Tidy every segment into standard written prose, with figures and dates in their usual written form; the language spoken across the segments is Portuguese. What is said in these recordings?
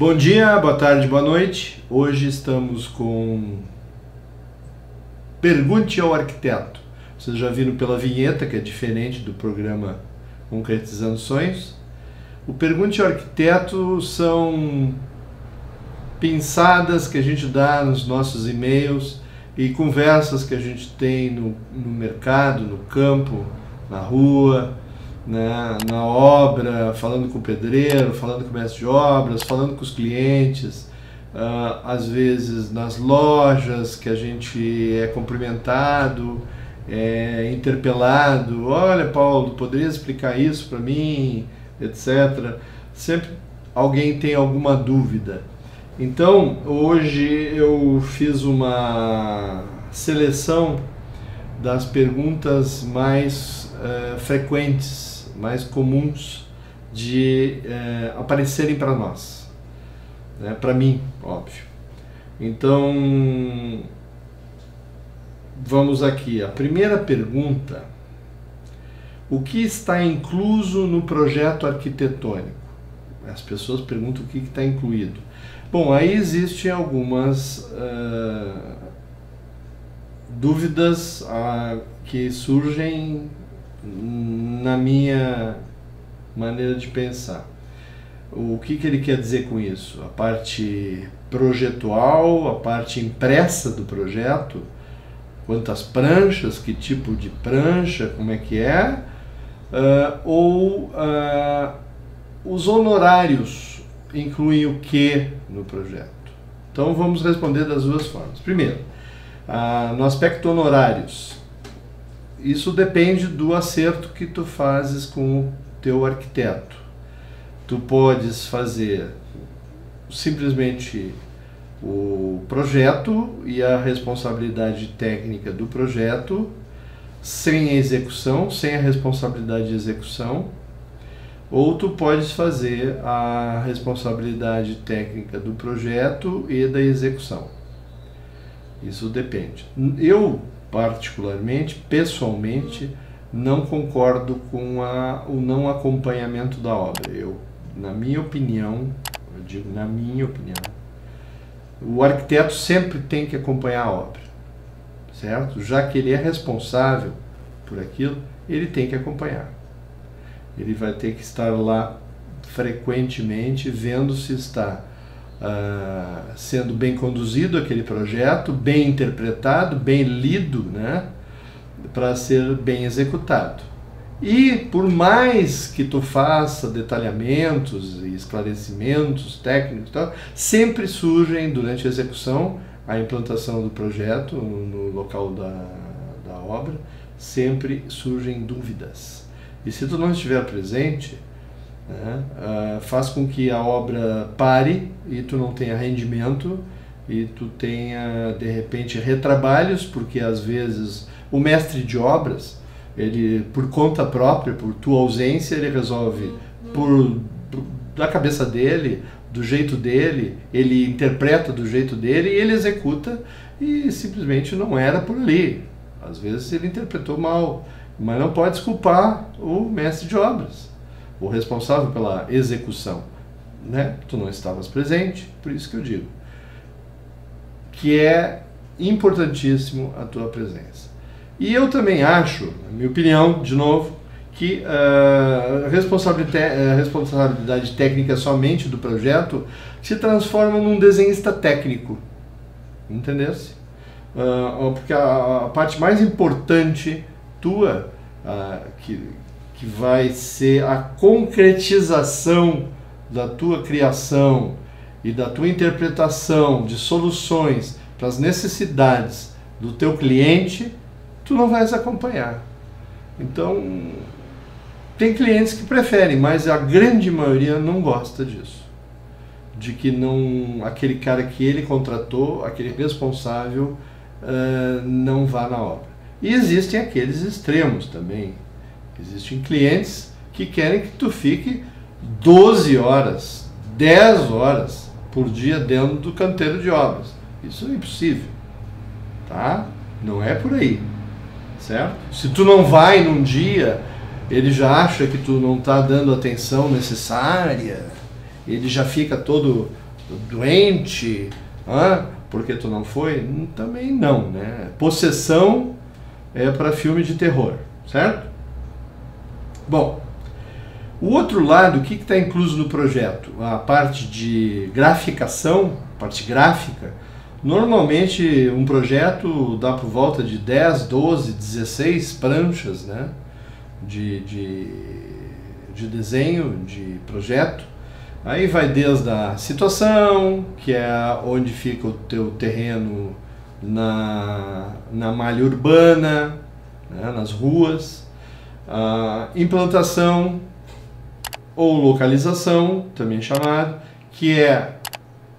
Bom dia, boa tarde, boa noite. Hoje estamos com Pergunte ao Arquiteto. Vocês já viram pela vinheta, que é diferente do programa Concretizando Sonhos. O Pergunte ao Arquiteto são pinçadas que a gente dá nos nossos e-mails e conversas que a gente tem no mercado, no campo, na rua, na obra, falando com o pedreiro, falando com o mestre de obras, falando com os clientes, às vezes nas lojas que a gente é cumprimentado, é interpelado, olha Paulo, poderia explicar isso para mim, etc. Sempre alguém tem alguma dúvida. Então hoje eu fiz uma seleção das perguntas mais frequentes, mais comuns de aparecerem para nós, né? Para mim, óbvio. Então, vamos aqui. A primeira pergunta: o que está incluso no projeto arquitetônico? As pessoas perguntam o que está incluído. Bom, aí existem algumas dúvidas que surgem na minha maneira de pensar. O que ele quer dizer com isso? A parte projetual, a parte impressa do projeto, quantas pranchas, que tipo de prancha, como é que é, ou os honorários incluem o que no projeto? Então vamos responder das duas formas. Primeiro, no aspecto honorários, isso depende do acerto que tu fazes com o teu arquiteto. Tu podes fazer simplesmente o projeto e a responsabilidade técnica do projeto sem a execução, sem a responsabilidade de execução, ou tu podes fazer a responsabilidade técnica do projeto e da execução. Isso depende. Eu, particularmente, pessoalmente, não concordo com o não acompanhamento da obra. Na minha opinião, eu digo na minha opinião, o arquiteto sempre tem que acompanhar a obra, certo? Já que ele é responsável por aquilo, ele tem que acompanhar. Ele vai ter que estar lá frequentemente, vendo se está sendo bem conduzido aquele projeto, bem interpretado, bem lido, né, para ser bem executado. E por mais que tu faça detalhamentos e esclarecimentos técnicos e tal, sempre surgem durante a execução, a implantação do projeto no local da obra, sempre surgem dúvidas. E se tu não estiver presente, né, faz com que a obra pare e tu não tenha rendimento e tu tenha, de repente, retrabalhos, porque às vezes o mestre de obras, ele, por conta própria, por tua ausência, ele resolve da cabeça dele, do jeito dele, ele interpreta do jeito dele e ele executa, e simplesmente não era por ali. Às vezes ele interpretou mal, mas não pode desculpar o mestre de obras, o responsável pela execução, né? Tu não estavas presente, por isso que eu digo que é importantíssimo a tua presença. E eu também acho, na minha opinião, de novo, que a responsabilidade técnica somente do projeto se transforma num desenhista técnico, entendesse? Porque a parte mais importante tua, que vai ser a concretização da tua criação e da tua interpretação de soluções para as necessidades do teu cliente, tu não vais acompanhar. Então, tem clientes que preferem, mas a grande maioria não gosta disso. De que aquele cara que ele contratou, aquele responsável, não vá na obra. E existem aqueles extremos também. Existem clientes que querem que tu fique 12 horas, 10 horas por dia dentro do canteiro de obras. Isso é impossível, tá? Não é por aí, certo? Se tu não vai num dia, ele já acha que tu não está dando a atenção necessária, ele já fica todo doente, porque tu não foi? Também não, né? Possessão é para filme de terror, certo? Bom, o outro lado, o que está incluso no projeto? A parte de graficação, parte gráfica. Normalmente um projeto dá por volta de 10, 12, 16 pranchas, né? de desenho, de projeto. Aí vai desde a situação, que é onde fica o teu terreno na malha urbana, né, nas ruas, a implantação ou localização, também chamado, que é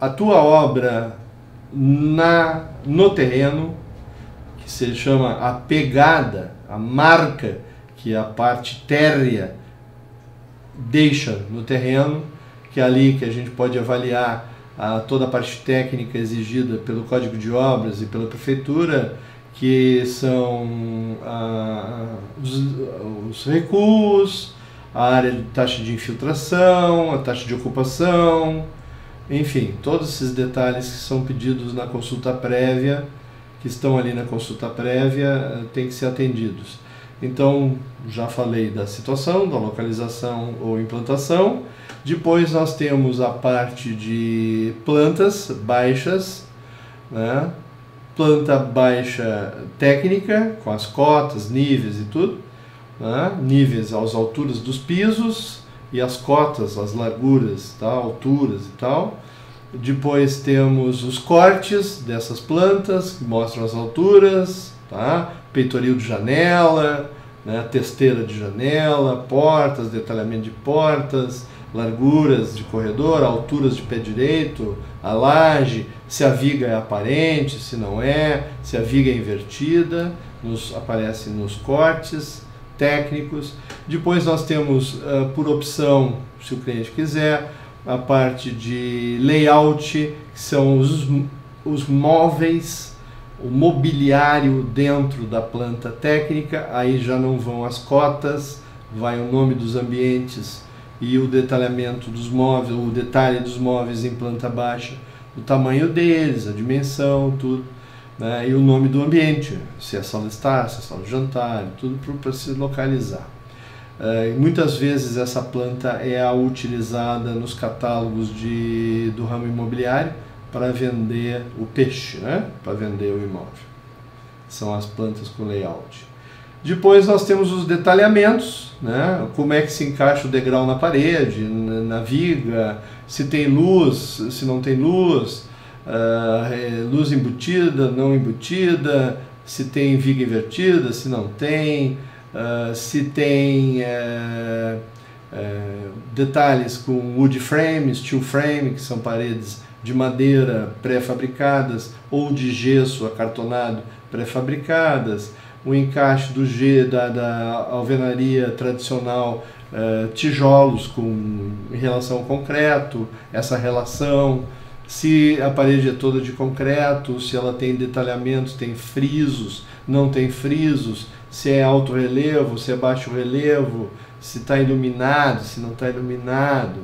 a tua obra no terreno, que se chama a pegada, a marca que a parte térrea deixa no terreno, que é ali que a gente pode avaliar toda a parte técnica exigida pelo Código de Obras e pela Prefeitura, que são os recuos, a área de taxa de infiltração, a taxa de ocupação, enfim, todos esses detalhes que são pedidos na consulta prévia, que estão ali na consulta prévia, têm que ser atendidos. Então, já falei da situação, da localização ou implantação. Depois nós temos a parte de plantas baixas, né? Planta baixa técnica, com as cotas, níveis e tudo, né? Níveis às alturas dos pisos e as cotas, as larguras, tá? Alturas e tal. Depois temos os cortes dessas plantas, que mostram as alturas, tá? Peitoril de janela, né? Testeira de janela, portas, detalhamento de portas, larguras de corredor, alturas de pé direito, a laje, se a viga é aparente, se não é, se a viga é invertida, aparece nos cortes técnicos. Depois nós temos, por opção, se o cliente quiser, a parte de layout, que são os móveis, o mobiliário dentro da planta técnica. Aí já não vão as cotas, vai o nome dos ambientes e o detalhamento dos móveis, o detalhe dos móveis em planta baixa, o tamanho deles, a dimensão, tudo, né? E o nome do ambiente, se é sala de estar, se é sala de jantar, tudo para se localizar. Muitas vezes essa planta é a utilizada nos catálogos do ramo imobiliário para vender o peixe, né? Para vender o imóvel. São as plantas com layout. Depois nós temos os detalhamentos, né? Como é que se encaixa o degrau na parede, na viga, se tem luz, se não tem luz, luz embutida, não embutida, se tem viga invertida, se não tem, se tem detalhes com wood frame, steel frame, que são paredes de madeira pré-fabricadas ou de gesso acartonado pré-fabricadas, o encaixe da alvenaria tradicional, tijolos em relação ao concreto, essa relação, se a parede é toda de concreto, se ela tem detalhamentos, tem frisos, não tem frisos, se é alto relevo, se é baixo relevo, se está iluminado, se não está iluminado.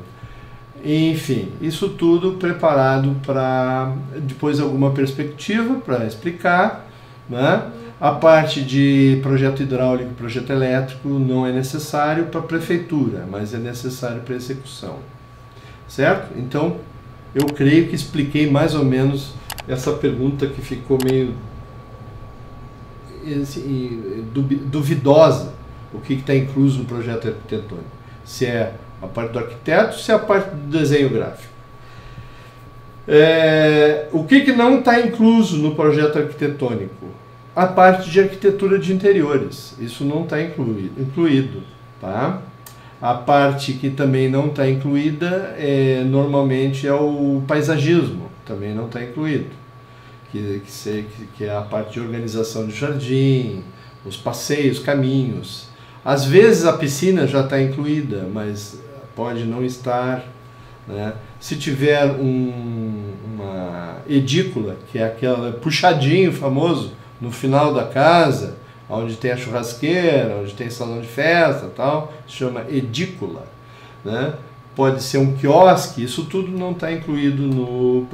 Enfim, isso tudo preparado para depois alguma perspectiva para explicar, né? A parte de projeto hidráulico e projeto elétrico não é necessário para a prefeitura, mas é necessário para a execução. Certo? Então, eu creio que expliquei mais ou menos essa pergunta que ficou meio duvidosa, o que está incluso no projeto arquitetônico. Se é a parte do arquiteto, se é a parte do desenho gráfico. O que não está incluso no projeto arquitetônico? A parte de arquitetura de interiores, isso não está incluído, tá? A parte que também não está incluída normalmente é o paisagismo, também não está incluído, que é a parte de organização de jardim, os passeios, caminhos. Às vezes a piscina já está incluída, mas pode não estar, né? Se tiver uma edícula, que é aquele puxadinho famoso no final da casa, onde tem a churrasqueira, onde tem salão de festa, tal, se chama edícula, né? pode ser um quiosque, isso tudo não está incluído no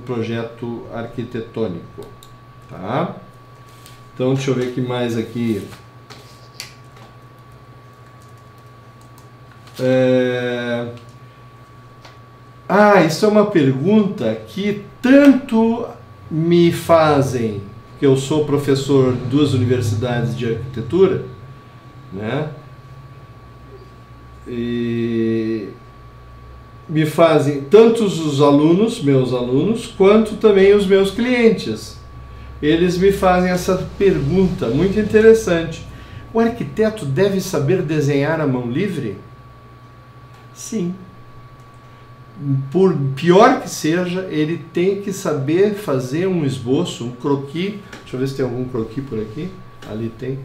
projeto arquitetônico, tá? Então deixa eu ver o que mais aqui. Isso é uma pergunta que tanto me fazem, que eu sou professor de 2 universidades de arquitetura, né? E me fazem tantos os alunos, meus alunos, quanto também os meus clientes. Eles me fazem essa pergunta muito interessante. O arquiteto deve saber desenhar à mão livre? Sim. Por pior que seja, ele tem que saber fazer um esboço, um croquis. Deixa eu ver se tem algum croquis por aqui. Ali tem.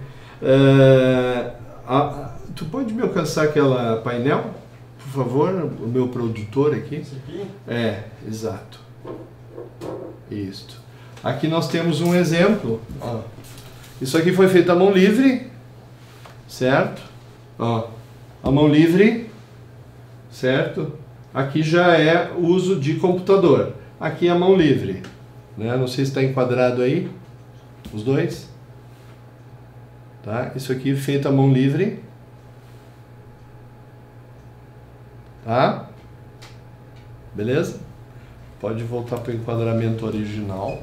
Tu pode me alcançar aquela painel, por favor? O meu produtor aqui. Esse aqui? Exato. Isto. Aqui nós temos um exemplo. Ó. Isso aqui foi feito à mão livre, certo? Ó, a mão livre, certo? Aqui já é uso de computador. Aqui é a mão livre, né? Não sei se está enquadrado aí, os dois. Tá? Isso aqui feito à mão livre. Tá? Beleza? Pode voltar para o enquadramento original.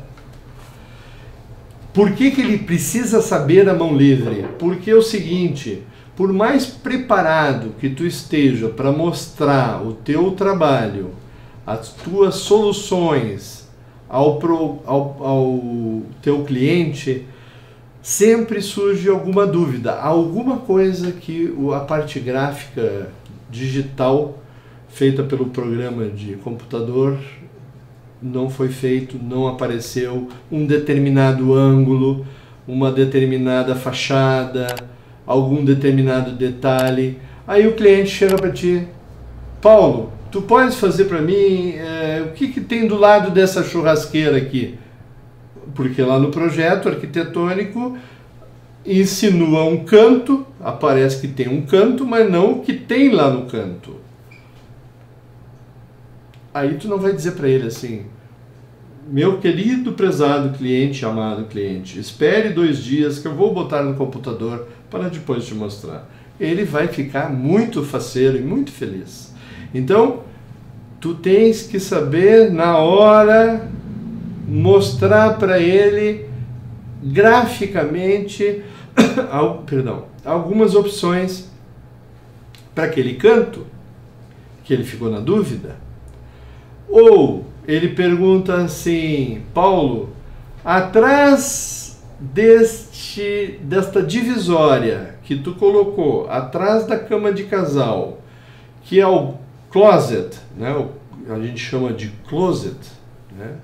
Por que ele precisa saber a mão livre? Porque é o seguinte, por mais preparado que tu esteja para mostrar o teu trabalho, as tuas soluções ao teu cliente, sempre surge alguma dúvida, alguma coisa que a parte gráfica digital feita pelo programa de computador não foi feito, não apareceu, um determinado ângulo, uma determinada fachada, algum determinado detalhe. Aí o cliente chega para ti: Paulo, tu podes fazer para mim o que tem do lado dessa churrasqueira aqui? Porque lá no projeto arquitetônico insinua um canto, aparece que tem um canto, mas não o que tem lá no canto. Aí tu não vai dizer para ele assim: meu querido prezado cliente, amado cliente, espere 2 dias que eu vou botar no computador para depois te mostrar. Ele vai ficar muito faceiro e muito feliz. Então, tu tens que saber na hora mostrar para ele graficamente algumas opções para aquele canto que ele ficou na dúvida. Ou ele pergunta assim: Paulo, atrás desta divisória que tu colocou, atrás da cama de casal, que é o closet, né? A gente chama de closet, né?